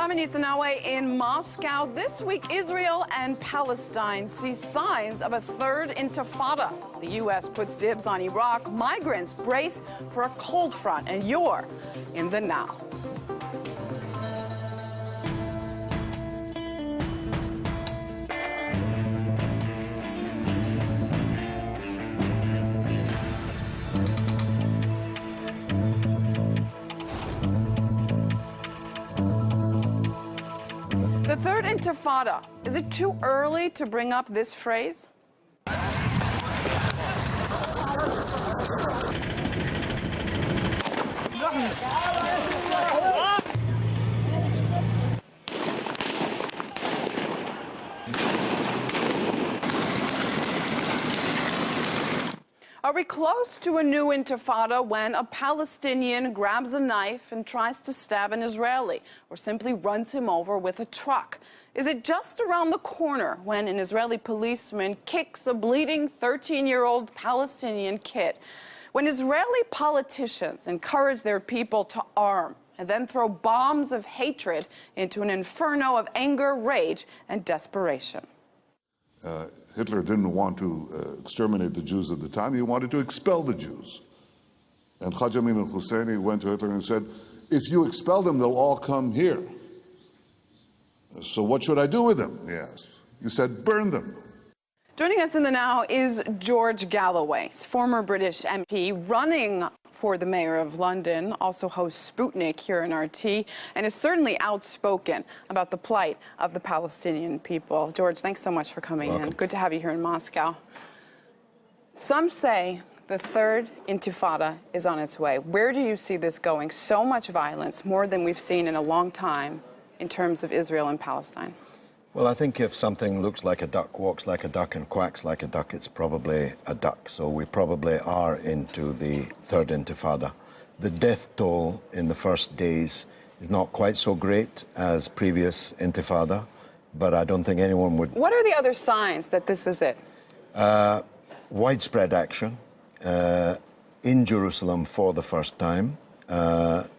I'm Anissa Nawe in Moscow. This week, Israel and Palestine see signs of a third intifada. The U.S. puts dibs on Iraq. Migrants brace for a cold front. And you're in the now. The third intifada. Is it too early to bring up this phrase? Are we close to a new intifada when a Palestinian grabs a knife and tries to stab an Israeli, or simply runs him over with a truck? Is it just around the corner when an Israeli policeman kicks a bleeding 13-year-old Palestinian kid? When Israeli politicians encourage their people to arm and then throw bombs of hatred into an inferno of anger, rage, and desperation? Hitler didn't want to exterminate the Jews at the time. He wanted to expel the Jews. And Haj Amin al-Husseini went to Hitler and said, if you expel them, they'll all come here. So what should I do with them? He asked. You said, burn them. Joining us in the now is George Galloway, former British MP running for the mayor of London, also hosts Sputnik here in RT, and is certainly outspoken about the plight of the Palestinian people. George, thanks so much for coming in. Good to have you here in Moscow. Some say the third intifada is on its way. Where do you see this going? So much violence, more than we've seen in a long time, in terms of Israel and Palestine. Well, I think if something looks like a duck, walks like a duck, and quacks like a duck, it's probably a duck. So we probably are into the third intifada. The death toll in the first days is not quite so great as previous intifada, but I don't think anyone would... What are the other signs that this is it? Widespread action in Jerusalem for the first time.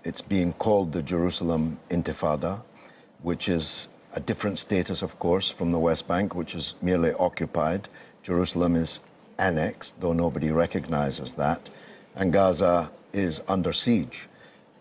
It's being called the Jerusalem Intifada, which is a different status, of course, from the West Bank, which is merely occupied. Jerusalem is annexed, though nobody recognizes that. And Gaza is under siege.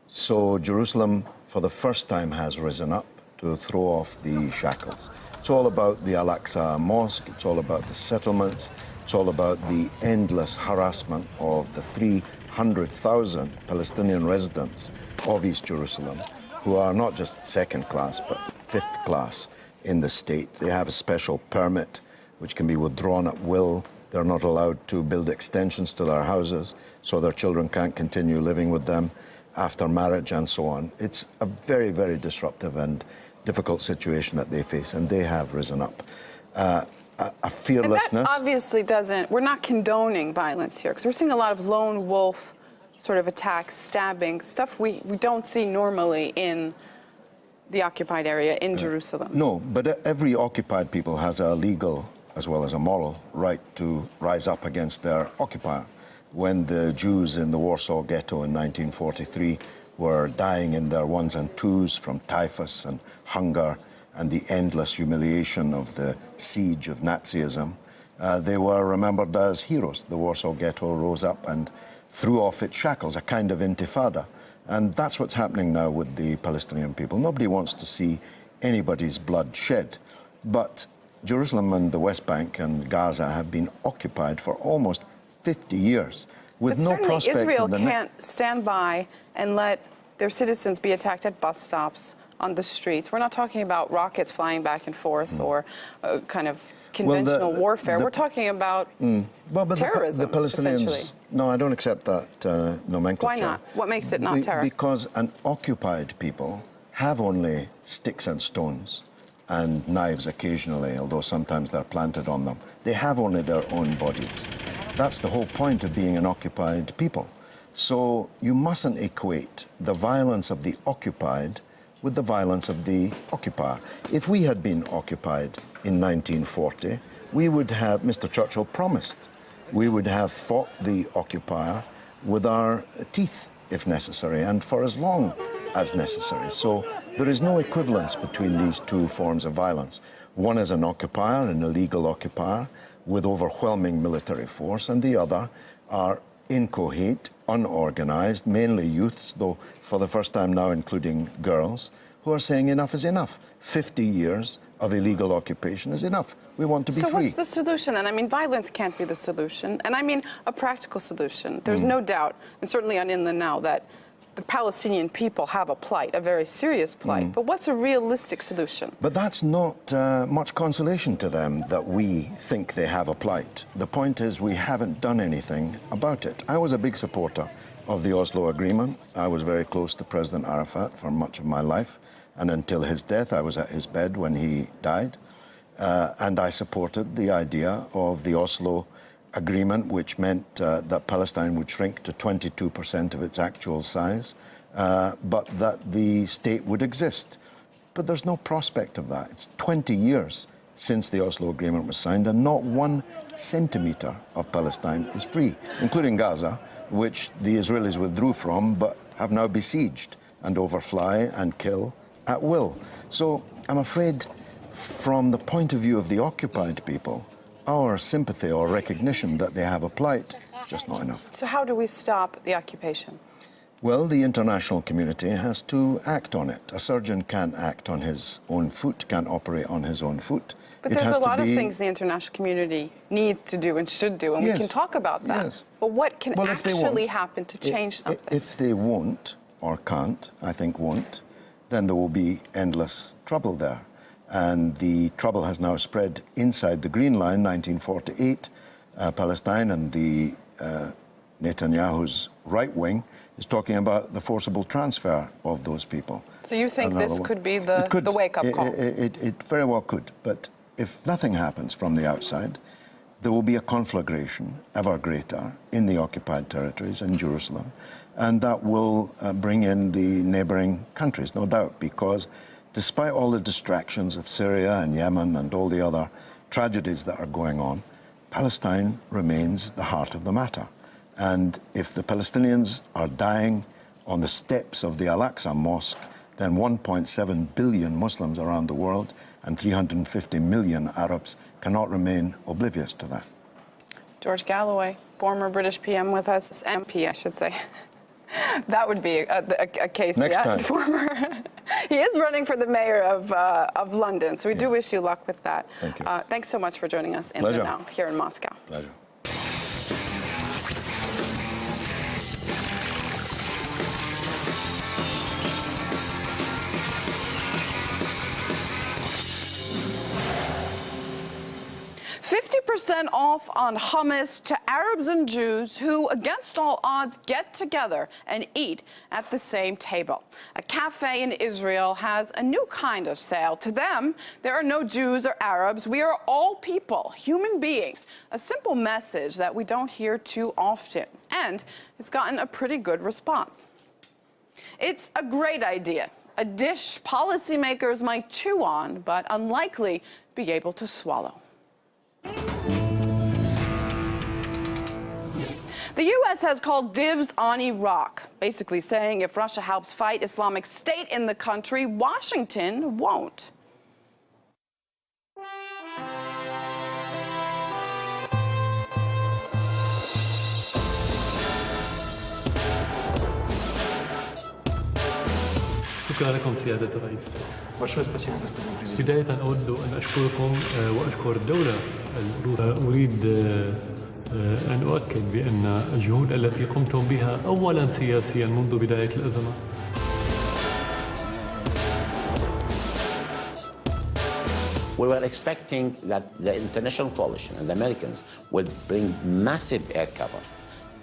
So Jerusalem, for the first time, has risen up to throw off the shackles. It's all about the Al-Aqsa Mosque. It's all about the settlements. It's all about the endless harassment of the 300,000 Palestinian residents of East Jerusalem, who are not just second class, but fifth class in the state. They have a special permit which can be withdrawn at will. They're not allowed to build extensions to their houses, so their children can't continue living with them after marriage and so on. It's a very, very disruptive and difficult situation that they face, and they have risen up. A fearlessness. And that obviously doesn't, we're not condoning violence here, because we're seeing a lot of lone wolf sort of attacks, stabbing, stuff we don't see normally in the occupied area in Jerusalem. No, but every occupied people has a legal as well as a moral right to rise up against their occupier. When the Jews in the Warsaw Ghetto in 1943 were dying in their ones and twos from typhus and hunger and the endless humiliation of the siege of Nazism, they were remembered as heroes. The Warsaw Ghetto rose up and threw off its shackles, a kind of intifada. And that's what's happening now with the Palestinian people. Nobody wants to see anybody's blood shed. But Jerusalem and the West Bank and Gaza have been occupied for almost 50 years with no prospect of the... Israel can't stand by and let their citizens be attacked at bus stops, on the streets. We're not talking about rockets flying back and forth or kind of conventional warfare. We're talking about terrorism, the Palestinians, essentially. No, I don't accept that nomenclature. Why not? What makes it not terror? Because an occupied people have only sticks and stones and knives occasionally, although sometimes they're planted on them. They have only their own bodies. That's the whole point of being an occupied people. So you mustn't equate the violence of the occupied with the violence of the occupier. If we had been occupied in 1940, we would have, Mr. Churchill promised, we would have fought the occupier with our teeth if necessary, and for as long as necessary. So there is no equivalence between these two forms of violence. One is an occupier, an illegal occupier, with overwhelming military force, and the other are incoherent, unorganized, mainly youths, though for the first time now including girls, who are saying enough is enough. 50 years of illegal occupation is enough. We want to be free. So what's the solution then? I mean, violence can't be the solution. And I mean a practical solution. There's no doubt, and certainly on In the Now, that the Palestinian people have a plight, a very serious plight. But what's a realistic solution? But that's not much consolation to them that we think they have a plight. The point is we haven't done anything about it. I was a big supporter of the Oslo Agreement. I was very close to President Arafat for much of my life. And until his death, I was at his bed when he died. And I supported the idea of the Oslo Agreement, which meant that Palestine would shrink to 22% of its actual size, but that the state would exist. But there's no prospect of that. It's 20 years since the Oslo Agreement was signed, and not 1 centimetre of Palestine is free, including Gaza, which the Israelis withdrew from, but have now besieged and overfly and kill at will. So I'm afraid, from the point of view of the occupied people, our sympathy or recognition that they have a plight is just not enough. So how do we stop the occupation? Well, the international community has to act on it. A surgeon can't act on his own foot, can't operate on his own foot. But there's a lot of things the international community needs to do and should do, and we can talk about that. Yes. But what can actually happen to change something? If they won't, or can't, I think won't, then there will be endless trouble there. And the trouble has now spread inside the Green Line, 1948, Palestine, and the Netanyahu's right wing is talking about the forcible transfer of those people. So you think this could be the wake-up call? It very well could, but if nothing happens from the outside, there will be a conflagration ever greater in the occupied territories in Jerusalem, and that will bring in the neighboring countries, no doubt, because despite all the distractions of Syria and Yemen and all the other tragedies that are going on, Palestine remains the heart of the matter. And if the Palestinians are dying on the steps of the Al-Aqsa Mosque, then 1.7 billion Muslims around the world and 350 million Arabs cannot remain oblivious to that. George Galloway, former British PM with us, MP, I should say. That would be a case. Next time. Former. He is running for the mayor of London, so we do wish you luck with that. Thank you. Thanks so much for joining us in the Now here in Moscow. Pleasure. 50% off on hummus to Arabs and Jews who, against all odds, get together and eat at the same table. A cafe in Israel has a new kind of sale. To them, there are no Jews or Arabs. We are all people, human beings. A simple message that we don't hear too often. And it's gotten a pretty good response. It's a great idea. A dish policymakers might chew on, but unlikely be able to swallow. The U.S. has called dibs on Iraq, basically saying if Russia helps fight Islamic State in the country, Washington won't. شكرا لكم سيادة الرئيس. بداية أود أن أشكركم وأشكر الدولة الروسية. أريد أن أؤكد بأن الجهود التي قمتم بها أولا سياسيا منذ بداية الأزمة. We were expecting that the international coalition and the Americans would bring massive air cover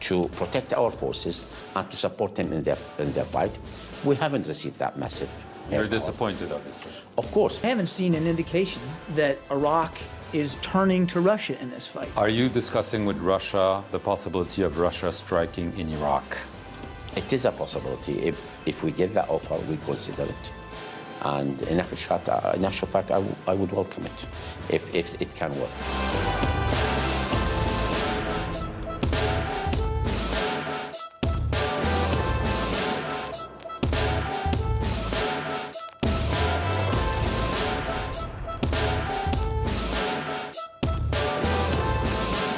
to protect our forces and to support them in their fight. We haven't received that massive air You're cover. disappointed, obviously. Of course. I haven't seen an indication that Iraq is turning to Russia in this fight. Are you discussing with Russia the possibility of Russia striking in Iraq? It is a possibility. If we get that offer, we consider it. And in actual fact, I would welcome it if it can work.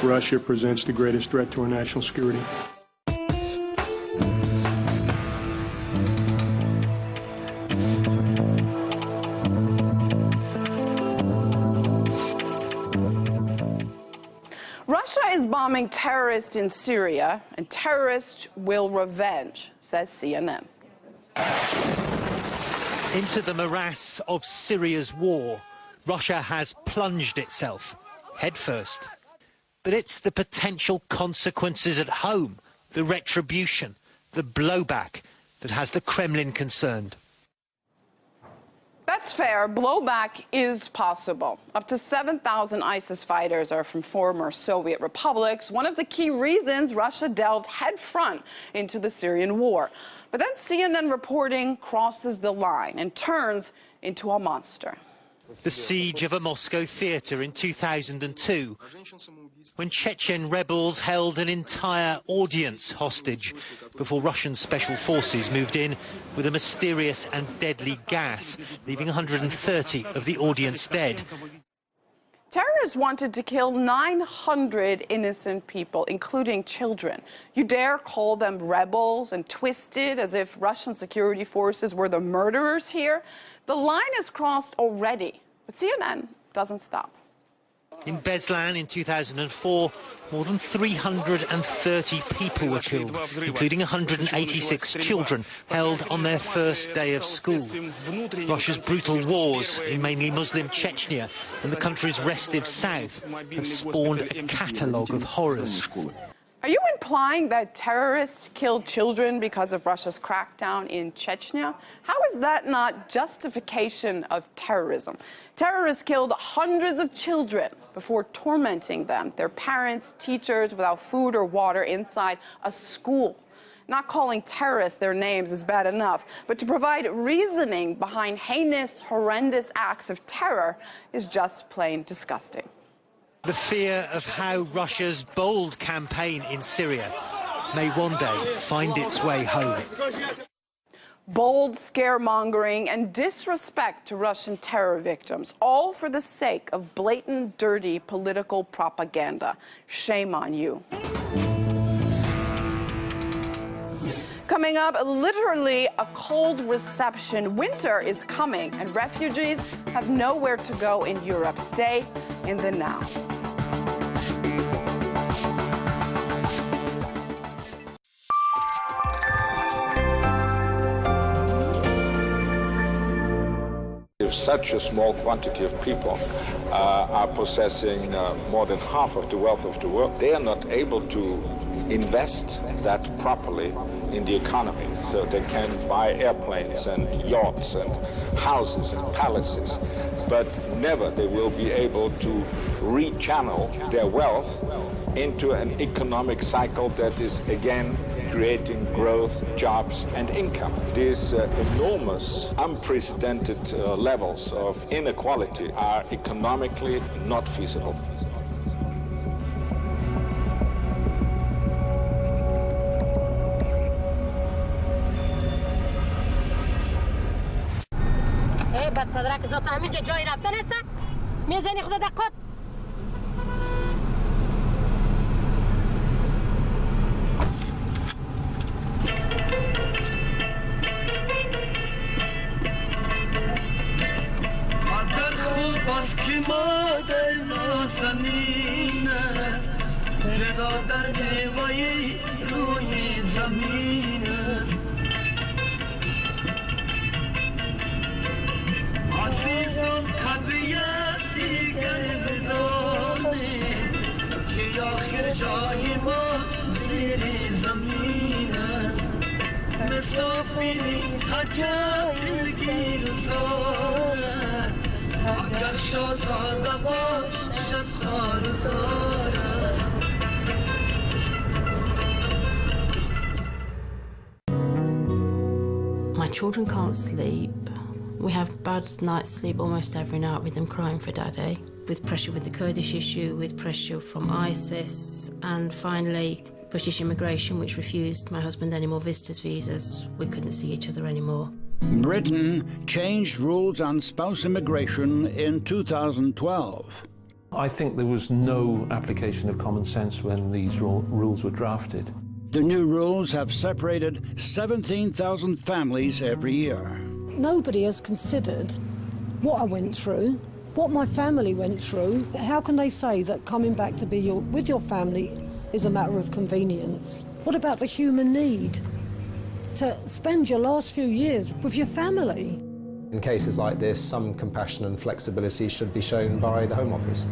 Russia presents the greatest threat to our national security. Russia is bombing terrorists in Syria, and terrorists will revenge, says CNN. Into the morass of Syria's war, Russia has plunged itself headfirst. But it's the potential consequences at home, the retribution, the blowback that has the Kremlin concerned. That's fair. Blowback is possible. Up to 7,000 ISIS fighters are from former Soviet republics, one of the key reasons Russia delved headfront into the Syrian war. But then CNN reporting crosses the line and turns into a monster. The siege of a Moscow theatre in 2002, when Chechen rebels held an entire audience hostage before Russian special forces moved in with a mysterious and deadly gas, leaving 130 of the audience dead. Terrorists wanted to kill 900 innocent people, including children. You dare call them rebels and twist it as if Russian security forces were the murderers here? The line is crossed already, but CNN doesn't stop. In Beslan in 2004, more than 330 people were killed, including 186 children held on their first day of school. Russia's brutal wars in mainly Muslim Chechnya and the country's restive south have spawned a catalogue of horrors. Are you implying that terrorists killed children because of Russia's crackdown in Chechnya? How is that not justification of terrorism? Terrorists killed hundreds of children before tormenting them, their parents, teachers, without food or water inside a school. Not calling terrorists their names is bad enough, but to provide reasoning behind heinous, horrendous acts of terror is just plain disgusting. The fear of how Russia's bold campaign in Syria may one day find its way home. Bold scaremongering and disrespect to Russian terror victims, all for the sake of blatant, dirty political propaganda. Shame on you. Coming up, literally a cold reception. Winter is coming, and refugees have nowhere to go in Europe. Stay in the now. If such a small quantity of people are possessing more than half of the wealth of the world, they are not able to invest that properly in the economy. So they can buy airplanes and yachts and houses and palaces, but never they will be able to rechannel their wealth into an economic cycle that is again creating growth, jobs and income. These enormous, unprecedented levels of inequality are economically not feasible. My children can't sleep. We have bad night's sleep almost every night with them crying for daddy, with pressure with the Kurdish issue, with pressure from ISIS, and finally British immigration, which refused my husband any more visitors' visas. We couldn't see each other anymore. Britain changed rules on spouse immigration in 2012. I think there was no application of common sense when these rules were drafted. The new rules have separated 17,000 families every year. Nobody has considered what I went through, what my family went through. How can they say that coming back to be with your family is a matter of convenience? What about the human need to spend your last few years with your family? In cases like this, some compassion and flexibility should be shown by the Home Office.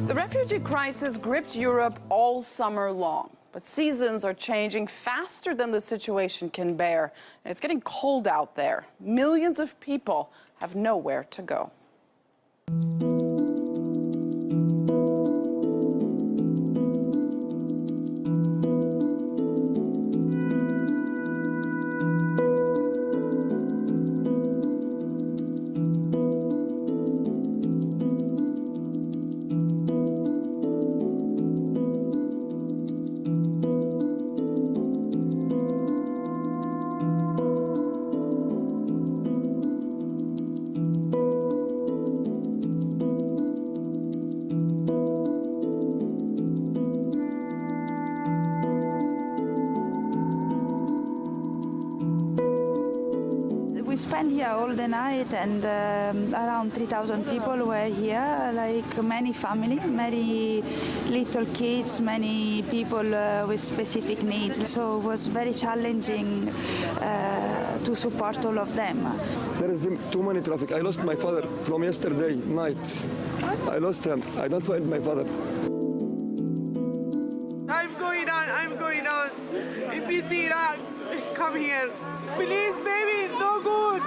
The refugee crisis gripped Europe all summer long, but seasons are changing faster than the situation can bear, and it's getting cold out there. Millions of people have nowhere to go. We spent here all the night, and around 3,000 people were here, like many families, many little kids, many people with specific needs. So it was very challenging to support all of them. There has been too many traffic. I lost my father from yesterday night. I lost him. I don't find my father. I'm going on. If you see Iraq, come here. Please, baby, no good.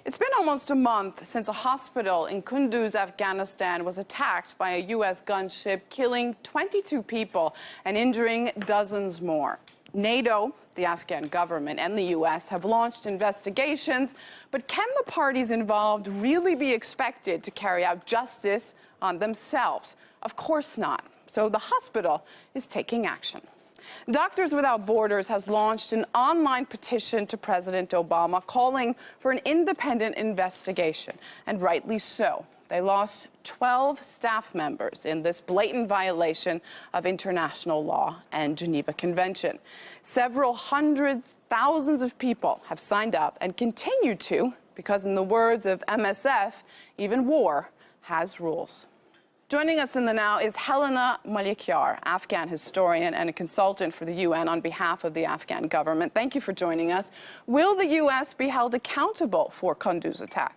It's been almost a month since a hospital in Kunduz, Afghanistan was attacked by a U.S. gunship, killing 22 people and injuring dozens more. NATO, the Afghan government, and the U.S. have launched investigations, but can the parties involved really be expected to carry out justice on themselves? Of course not. So the hospital is taking action. Doctors Without Borders has launched an online petition to President Obama calling for an independent investigation, and rightly so. They lost 12 staff members in this blatant violation of international law and Geneva Convention. Several hundreds, thousands of people have signed up and continue to, because in the words of MSF, even war has rules. Joining us in the now is Helena Malikyar, Afghan historian and a consultant for the UN on behalf of the Afghan government. Thank you for joining us. Will the U.S. be held accountable for Kunduz attack?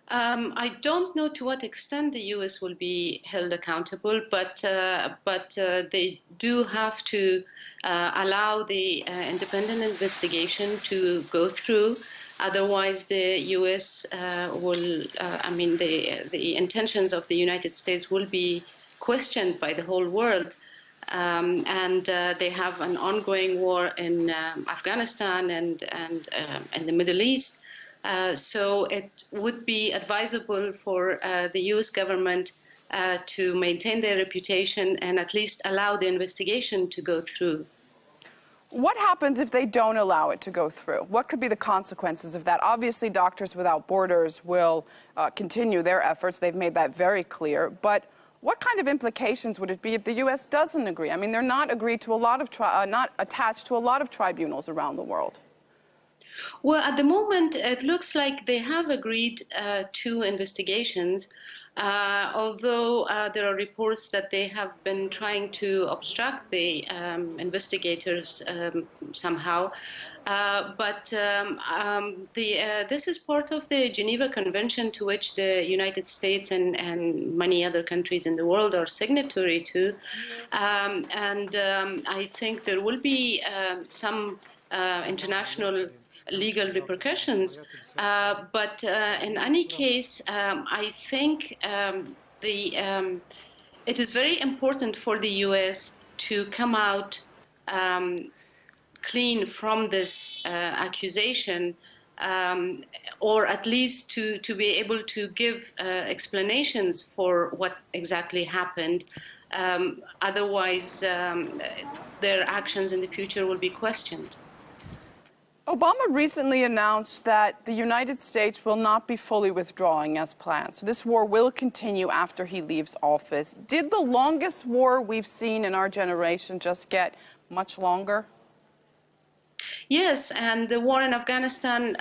I don't know to what extent the U.S. will be held accountable, but they do have to allow the independent investigation to go through. Otherwise, the U.S. the intentions of the United States will be questioned by the whole world. And they have an ongoing war in Afghanistan and in the Middle East. So it would be advisable for the U.S. government to maintain their reputation and at least allow the investigation to go through. What happens if they don't allow it to go through? What could be the consequences of that? Obviously, Doctors Without Borders will continue their efforts. They've made that very clear. But what kind of implications would it be if the U.S. doesn't agree? I mean, they're not agreed to a lot of not attached to a lot of tribunals around the world. Well, at the moment, it looks like they have agreed to investigations, although there are reports that they have been trying to obstruct the investigators somehow. This is part of the Geneva Convention, to which the United States and many other countries in the world are signatory to. I think there will be some international legal repercussions. But in any case, I think it is very important for the U.S. to come out clean from this accusation or at least to be able to give explanations for what exactly happened. Otherwise, their actions in the future will be questioned. Obama recently announced that the United States will not be fully withdrawing as planned. So this war will continue after he leaves office. Did the longest war we've seen in our generation just get much longer? Yes, and the war in Afghanistan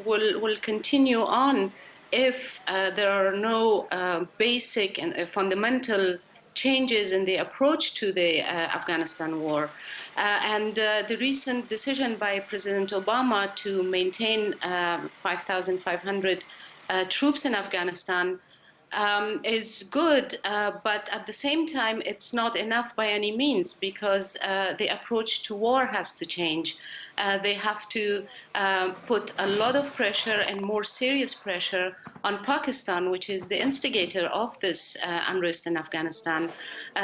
will continue on if there are no basic and fundamental changes in the approach to the Afghanistan war. And the recent decision by President Obama to maintain 5,500 troops in Afghanistan is good, but at the same time, it's not enough by any means, because the approach to war has to change. They have to put a lot of pressure and more serious pressure on Pakistan, which is the instigator of this unrest in Afghanistan.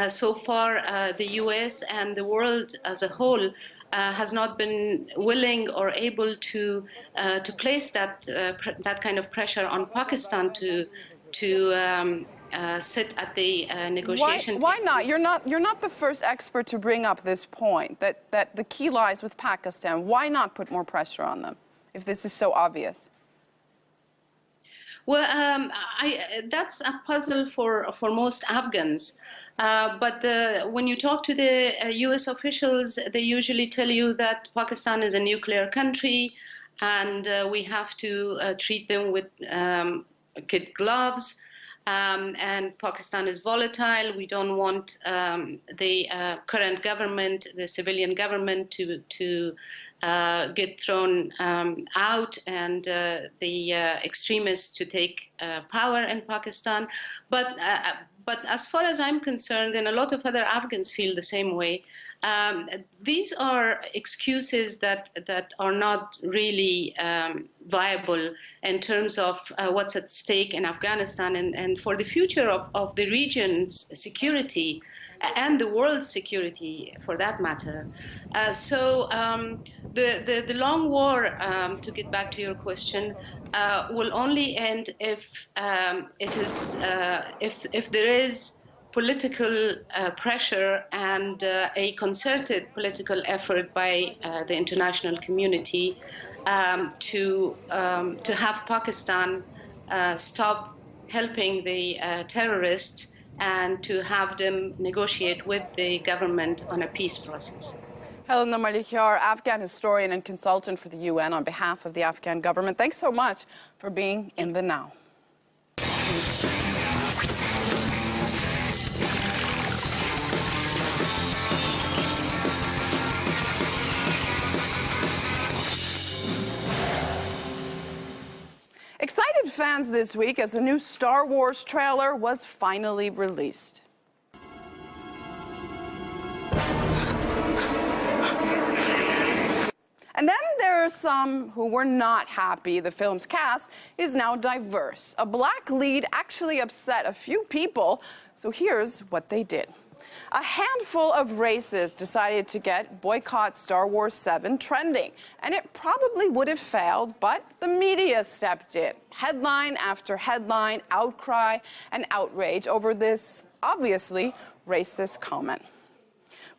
So far, the US and the world as a whole has not been willing or able to place that kind of pressure on Pakistan to sit at the negotiation table. Why not? You're not the first expert to bring up this point, that the key lies with Pakistan. Why not put more pressure on them if this is so obvious? Well, that's a puzzle for most Afghans. But when you talk to the US officials, they usually tell you that Pakistan is a nuclear country, and we have to treat them with kid gloves. And Pakistan is volatile. We don't want the current government, the civilian government, to get thrown out, and the extremists to take power in Pakistan. But as far as I'm concerned, and a lot of other Afghans feel the same way, these are excuses that are not really viable in terms of what's at stake in Afghanistan and for the future of the region's security and the world's security, for that matter. So the long war, to get back to your question, will only end if if there is political pressure and a concerted political effort by the international community to have Pakistan stop helping the terrorists and to have them negotiate with the government on a peace process. Helena Malikiar, Afghan historian and consultant for the UN on behalf of the Afghan government. Thanks so much for being in the Now. Excited fans this week as the new Star Wars trailer was finally released. And then there are some who were not happy the film's cast is now diverse. A black lead actually upset a few people, so here's what they did. A handful of races decided to get Boycott Star Wars 7 trending, and it probably would have failed, but the media stepped in. Headline after headline, outcry and outrage over this obviously racist comment.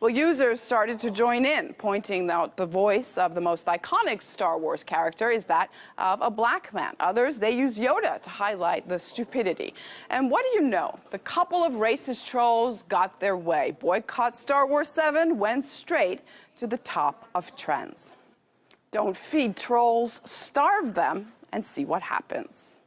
Well, users started to join in, pointing out the voice of the most iconic Star Wars character is that of a black man. Others, they use Yoda to highlight the stupidity. And what do you know? The couple of racist trolls got their way. Boycott Star Wars 7 went straight to the top of trends. Don't feed trolls, starve them, and see what happens.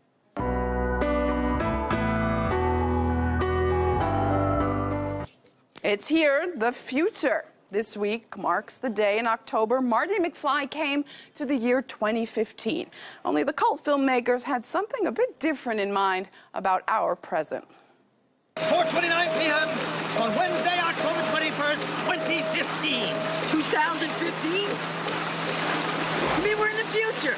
It's here, the future. This week marks the day in October Marty McFly came to the year 2015. Only the cult filmmakers had something a bit different in mind about our present. 4:29 p.m. on Wednesday, October 21st, 2015. 2015? You mean we're in the future?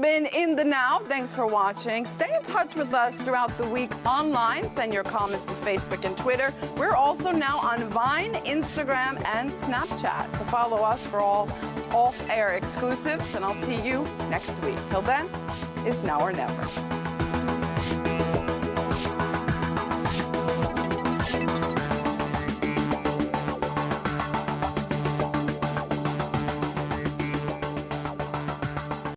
been In the Now. Thanks for watching. Stay in touch with us throughout the week online. Send your comments to Facebook and Twitter. We're also now on Vine, Instagram, and Snapchat. So follow us for all off-air exclusives, and I'll see you next week. Till then, it's now or never.